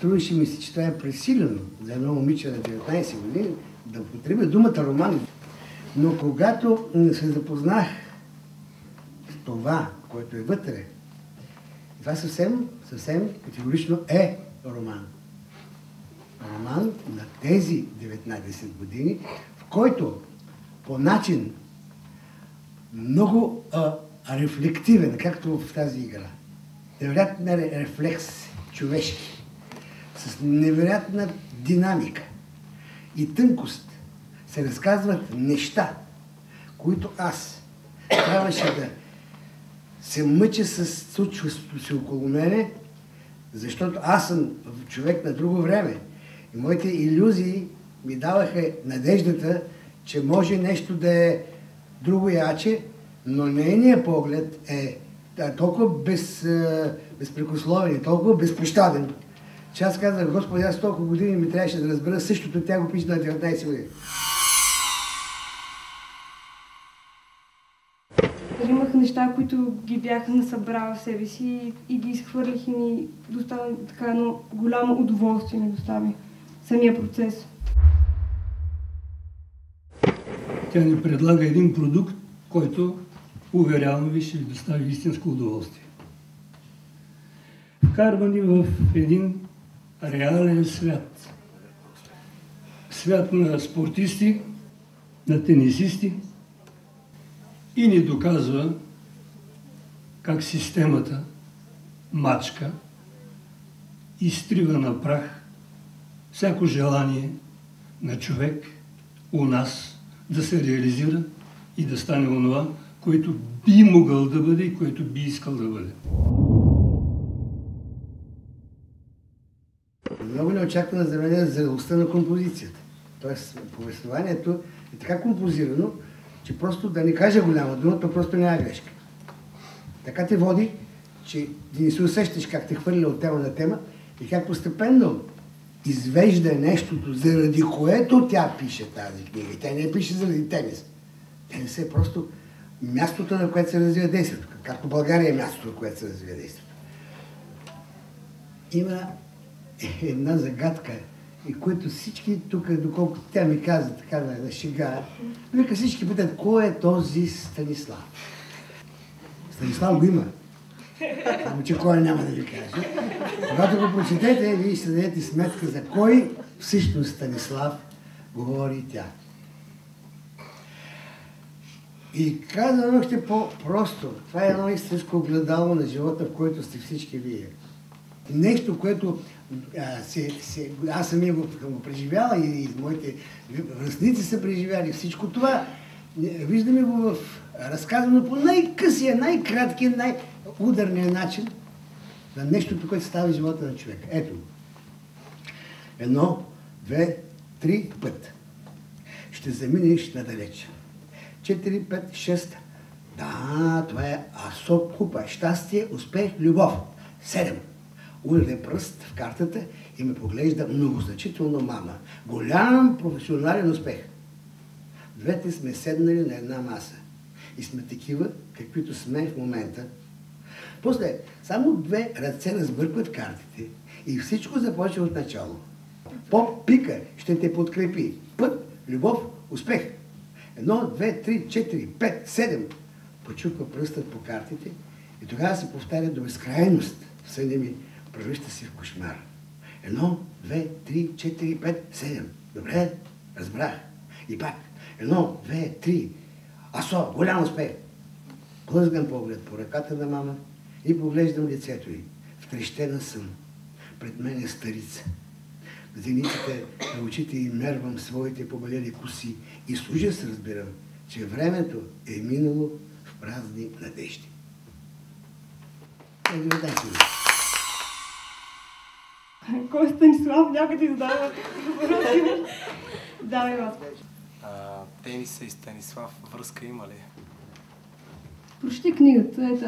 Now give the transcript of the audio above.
Струваше ми се, че това е пресилено за едно момиче на 19 години да употребя думата роман. Но когато се запознах с това, което е вътре, това съвсем категорично е роман. Роман на тези 19 години, в който по начин много рефлективен, както в тази игра, невероятен рефлекс човешки, с невероятна динамика и тънкост се разказват неща, които аз трябваше да се мъча с случващото се около мене, защото аз съм човек на друго време. И моите илюзии ми даваха надеждата, че може нещо да е друго яче, но нейният поглед е толкова безпрекословен, толкова безпощаден, че аз казах: Господи, аз толкова години ми трябваше да разбера същото, тя го пише на 19 години. Имах неща, които ги бях насъбрала в себе си и ги изхвърлих и ми доставя така едно голямо удоволствие ми достави самия процес. Тя ни предлага един продукт, който, уверявам ви, ще ви достави истинско удоволствие. Вкарва ни в един реален свят. Свят на спортисти, на тенисисти и ни доказва как системата мачка, изтрива на прах всяко желание на човек у нас да се реализира и да стане онова, което би могъл да бъде и което би искал да бъде. Много неочаквана за мен зрелостта на композицията. Тоест, повествованието е така композирано, че просто да не кажа голяма дума, то просто няма грешка. Така те води, че да не се усещаш как те хвърля от тема на тема и как постепенно извежда нещото, заради което тя пише тази книга. И тя не пише заради тенис. Тенис е просто мястото, на което се развива действието. Както България е мястото, на което се развива действието. Има една загадка, и които всички тук, доколкото тя ми каза така на шега, вика, всички питат: кой е този Станислав? Станислав го има. Само че кой няма да ви кажа. Когато го прочетете, вие ще дадете сметка за кой всъщност Станислав говори тя. И казано още по-просто, това е едно истинско огледало на живота, в който сте всички вие. Нещо, което аз самия го преживяла и моите връстници са преживяли. Всичко това виждаме го в разказано по най-късия, най-краткия, най-ударния начин на нещото, което става в живота на човека. Ето го. 1, 2, 3 път. Ще заминеш надалеч. 4, 5, 6. Да, това е асок купа. Щастие, успех, любов. 7. Ударе пръст в картата и ме поглежда многозначително мама. Голям професионален успех. Двете сме седнали на една маса. И сме такива, каквито сме в момента. После, само 2 ръце разбъркват картите и всичко започва от начало. Поп пика ще те подкрепи. Път, любов, успех. 1, 2, 3, 4, 5, 7. Почуква пръстът по картите и тогава се повтаря до безкрайност. В съня ми превръща се в кошмар. 1, 2, 3, 4, 5, 7. Добре, разбрах. И пак. 1, 2, 3. Асо, голям успех. Плъзгам поглед по ръката на мама и поглеждам лицето й. Втрещена съм. Пред мен е старица. В зениците на очите й мервам своите побелели коси и с ужас разбирам, че времето е минало в празни надежди. Кой е Станислав? Някъде задава въпроси. Давай вас. Тениса и Станислав връзка има ли? Прочети книгата. Ето,